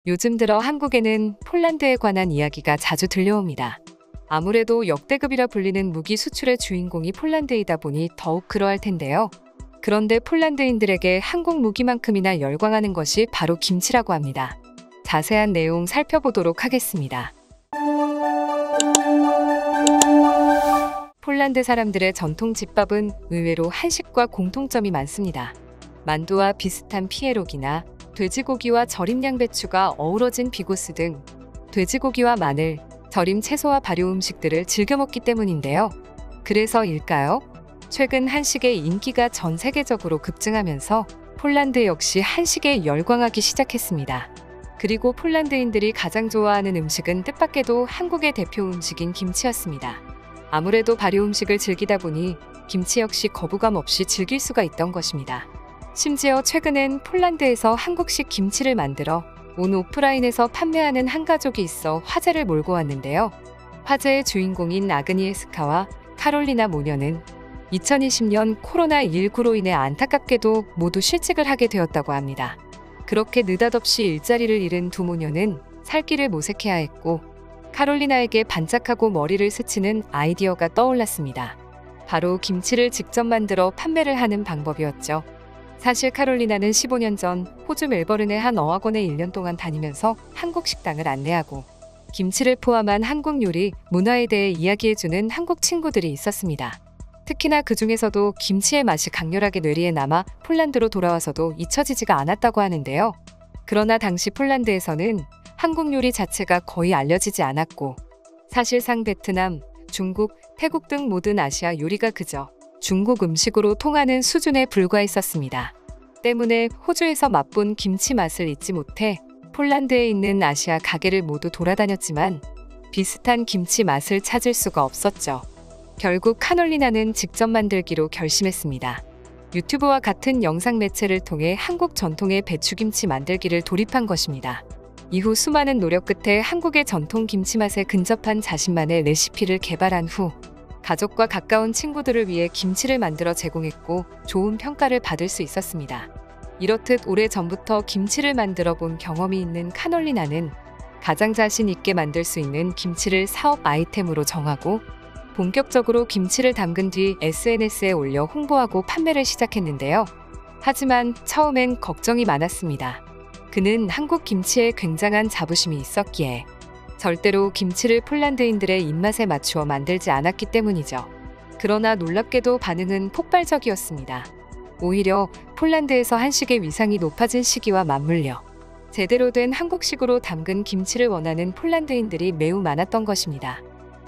요즘 들어 한국에는 폴란드에 관한 이야기가 자주 들려옵니다. 아무래도 역대급이라 불리는 무기 수출의 주인공이 폴란드이다 보니 더욱 그러할 텐데요. 그런데 폴란드인들에게 한국 무기만큼이나 열광하는 것이 바로 김치라고 합니다. 자세한 내용 살펴보도록 하겠습니다. 폴란드 사람들의 전통 집밥은 의외로 한식과 공통점이 많습니다. 만두와 비슷한 피에로기나 돼지고기와 절임 양배추가 어우러진 비고스 등 돼지고기와 마늘, 절임 채소와 발효 음식들을 즐겨 먹기 때문인데요. 그래서일까요? 최근 한식의 인기가 전 세계적으로 급증하면서 폴란드 역시 한식에 열광하기 시작했습니다. 그리고 폴란드인들이 가장 좋아하는 음식은 뜻밖에도 한국의 대표 음식인 김치였습니다. 아무래도 발효 음식을 즐기다 보니 김치 역시 거부감 없이 즐길 수가 있던 것입니다. 심지어 최근엔 폴란드에서 한국식 김치를 만들어 온 오프라인에서 판매하는 한 가족이 있어 화제를 몰고 왔는데요. 화제의 주인공인 아그니에스카와 카롤리나 모녀는 2020년 코로나19로 인해 안타깝게도 모두 실직을 하게 되었다고 합니다. 그렇게 느닷없이 일자리를 잃은 두 모녀는 살 길을 모색해야 했고, 카롤리나에게 반짝하고 머리를 스치는 아이디어가 떠올랐습니다. 바로 김치를 직접 만들어 판매를 하는 방법이었죠. 사실 카롤리나는 15년 전 호주 멜버른의 한 어학원에 1년 동안 다니면서 한국 식당을 안내하고 김치를 포함한 한국 요리, 문화에 대해 이야기해주는 한국 친구들이 있었습니다. 특히나 그 중에서도 김치의 맛이 강렬하게 뇌리에 남아 폴란드로 돌아와서도 잊혀지지가 않았다고 하는데요. 그러나 당시 폴란드에서는 한국 요리 자체가 거의 알려지지 않았고, 사실상 베트남, 중국, 태국 등 모든 아시아 요리가 그저 중국 음식으로 통하는 수준에 불과했었습니다. 때문에 호주에서 맛본 김치 맛을 잊지 못해 폴란드에 있는 아시아 가게를 모두 돌아다녔지만 비슷한 김치 맛을 찾을 수가 없었죠. 결국 카놀리나는 직접 만들기로 결심했습니다. 유튜브와 같은 영상 매체를 통해 한국 전통의 배추김치 만들기를 돌입한 것입니다. 이후 수많은 노력 끝에 한국의 전통 김치 맛에 근접한 자신만의 레시피를 개발한 후 가족과 가까운 친구들을 위해 김치를 만들어 제공했고 좋은 평가를 받을 수 있었습니다. 이렇듯 오래전부터 김치를 만들어 본 경험이 있는 카놀리나는 가장 자신 있게 만들 수 있는 김치를 사업 아이템으로 정하고 본격적으로 김치를 담근 뒤 SNS에 올려 홍보하고 판매를 시작했는데요. 하지만 처음엔 걱정이 많았습니다. 그는 한국 김치에 굉장한 자부심이 있었기에 절대로 김치를 폴란드인들의 입맛에 맞추어 만들지 않았기 때문이죠. 그러나 놀랍게도 반응은 폭발적이었습니다. 오히려 폴란드에서 한식의 위상이 높아진 시기와 맞물려 제대로 된 한국식으로 담근 김치를 원하는 폴란드인들이 매우 많았던 것입니다.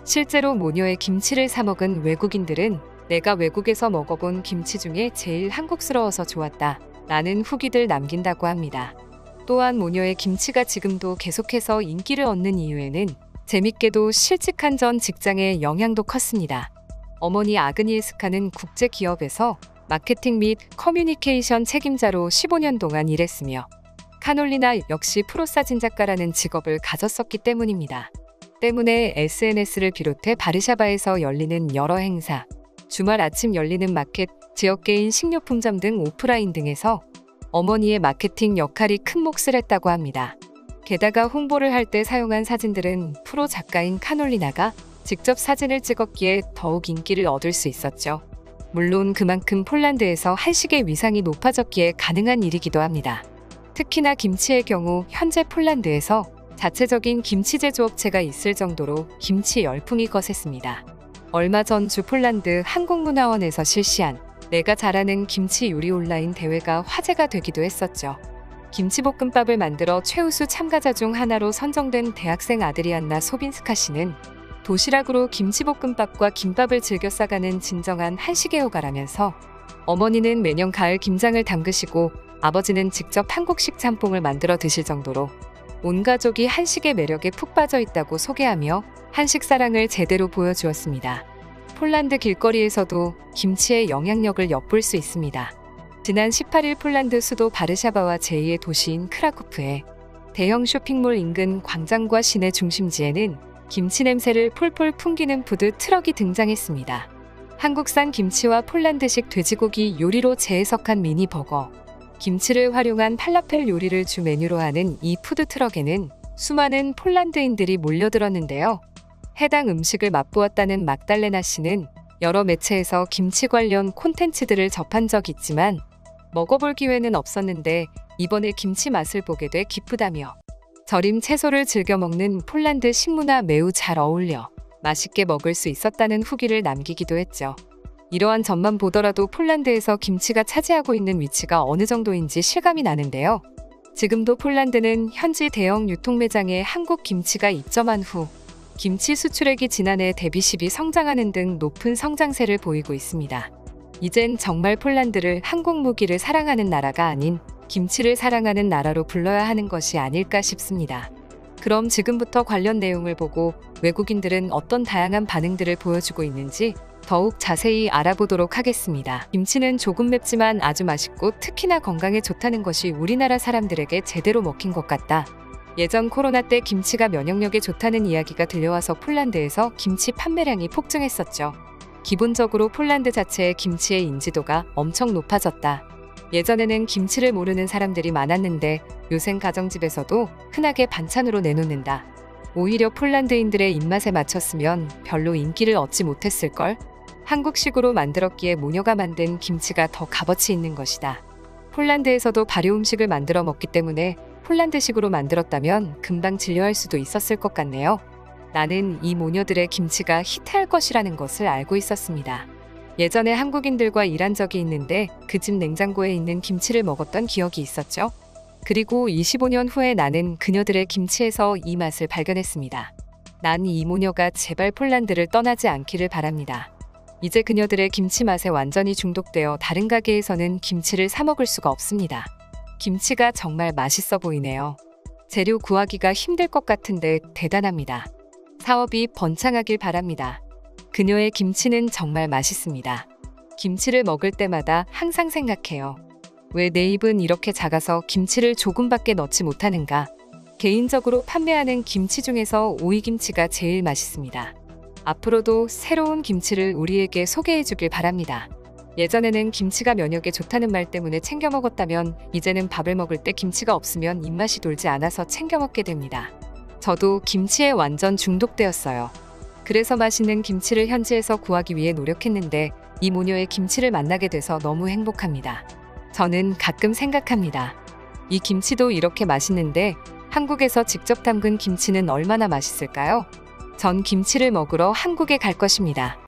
실제로 모녀의 김치를 사 먹은 외국인들은 내가 외국에서 먹어본 김치 중에 제일 한국스러워서 좋았다 라는 후기들 남긴다고 합니다. 또한 모녀의 김치가 지금도 계속해서 인기를 얻는 이유에는 재밌게도 실직한 전 직장의 영향도 컸습니다. 어머니 아그니에스카는 국제기업에서 마케팅 및 커뮤니케이션 책임자로 15년 동안 일했으며 카놀리나 역시 프로사진작가라는 직업을 가졌었기 때문입니다. 때문에 SNS를 비롯해 바르샤바에서 열리는 여러 행사, 주말 아침 열리는 마켓, 지역개인 식료품점 등 오프라인 등에서 어머니의 마케팅 역할이 큰 몫을 했다고 합니다. 게다가 홍보를 할 때 사용한 사진들은 프로 작가인 카놀리나가 직접 사진을 찍었기에 더욱 인기를 얻을 수 있었죠. 물론 그만큼 폴란드에서 한식의 위상이 높아졌기에 가능한 일이기도 합니다. 특히나 김치의 경우 현재 폴란드에서 자체적인 김치 제조업체가 있을 정도로 김치 열풍이 거셌습니다. 얼마 전 주 폴란드 한국문화원에서 실시한 내가 잘하는 김치 요리 온라인 대회가 화제가 되기도 했었죠. 김치볶음밥을 만들어 최우수 참가자 중 하나로 선정된 대학생 아드리안나 소빈스카 씨는 도시락으로 김치볶음밥과 김밥을 즐겨 싸가는 진정한 한식 애호가라면서 어머니는 매년 가을 김장을 담그시고 아버지는 직접 한국식 짬뽕을 만들어 드실 정도로 온 가족이 한식의 매력에 푹 빠져 있다고 소개하며 한식 사랑을 제대로 보여주었습니다. 폴란드 길거리에서도 김치의 영향력을 엿볼 수 있습니다. 지난 18일 폴란드 수도 바르샤바와 제2의 도시인 크라쿠프의 대형 쇼핑몰 인근 광장과 시내 중심지에는 김치 냄새를 폴폴 풍기는 푸드 트럭이 등장했습니다. 한국산 김치와 폴란드식 돼지고기 요리로 재해석한 미니 버거, 김치를 활용한 팔라펠 요리를 주 메뉴로 하는 이 푸드트럭에는 수많은 폴란드인들이 몰려들었는데요. 해당 음식을 맛보았다는 막달레나 씨는 여러 매체에서 김치 관련 콘텐츠들을 접한 적이 있지만 먹어볼 기회는 없었는데 이번에 김치 맛을 보게 돼 기쁘다며, 절임 채소를 즐겨 먹는 폴란드 식문화 매우 잘 어울려 맛있게 먹을 수 있었다는 후기를 남기기도 했죠. 이러한 점만 보더라도 폴란드에서 김치가 차지하고 있는 위치가 어느 정도인지 실감이 나는데요. 지금도 폴란드는 현지 대형 유통매장에 한국 김치가 입점한 후 김치 수출액이 지난해 대비 10이 성장하는 등 높은 성장세를 보이고 있습니다. 이젠 정말 폴란드를 한국 무기를 사랑하는 나라가 아닌 김치를 사랑하는 나라로 불러야 하는 것이 아닐까 싶습니다. 그럼 지금부터 관련 내용을 보고 외국인들은 어떤 다양한 반응들을 보여주고 있는지 더욱 자세히 알아보도록 하겠습니다. 김치는 조금 맵지만 아주 맛있고 특히나 건강에 좋다는 것이 우리나라 사람들에게 제대로 먹힌 것 같다. 예전 코로나 때 김치가 면역력에 좋다는 이야기가 들려와서 폴란드에서 김치 판매량이 폭증했었죠. 기본적으로 폴란드 자체의 김치의 인지도가 엄청 높아졌다. 예전에는 김치를 모르는 사람들이 많았는데 요샌 가정집에서도 흔하게 반찬으로 내놓는다. 오히려 폴란드인들의 입맛에 맞췄으면 별로 인기를 얻지 못했을걸? 한국식으로 만들었기에 모녀가 만든 김치가 더 값어치 있는 것이다. 폴란드에서도 발효 음식을 만들어 먹기 때문에 폴란드식으로 만들었다면 금방 질려할 수도 있었을 것 같네요. 나는 이 모녀들의 김치가 히트할 것이라는 것을 알고 있었습니다. 예전에 한국인들과 일한 적이 있는데 그 집 냉장고에 있는 김치를 먹었던 기억이 있었죠. 그리고 25년 후에 나는 그녀들의 김치에서 이 맛을 발견했습니다. 난 이 모녀가 제발 폴란드를 떠나지 않기를 바랍니다. 이제 그녀들의 김치 맛에 완전히 중독되어 다른 가게에서는 김치를 사 먹을 수가 없습니다. 김치가 정말 맛있어 보이네요. 재료 구하기가 힘들 것 같은데 대단합니다. 사업이 번창하길 바랍니다. 그녀의 김치는 정말 맛있습니다. 김치를 먹을 때마다 항상 생각해요. 왜 내 입은 이렇게 작아서 김치를 조금밖에 넣지 못하는가? 개인적으로 판매하는 김치 중에서 오이김치가 제일 맛있습니다. 앞으로도 새로운 김치를 우리에게 소개해 주길 바랍니다. 예전에는 김치가 면역에 좋다는 말 때문에 챙겨 먹었다면 이제는 밥을 먹을 때 김치가 없으면 입맛이 돌지 않아서 챙겨 먹게 됩니다. 저도 김치에 완전 중독되었어요. 그래서 맛있는 김치를 현지에서 구하기 위해 노력했는데 이 모녀의 김치를 만나게 돼서 너무 행복합니다. 저는 가끔 생각합니다. 이 김치도 이렇게 맛있는데 한국에서 직접 담근 김치는 얼마나 맛있을까요? 전 김치를 먹으러 한국에 갈 것입니다.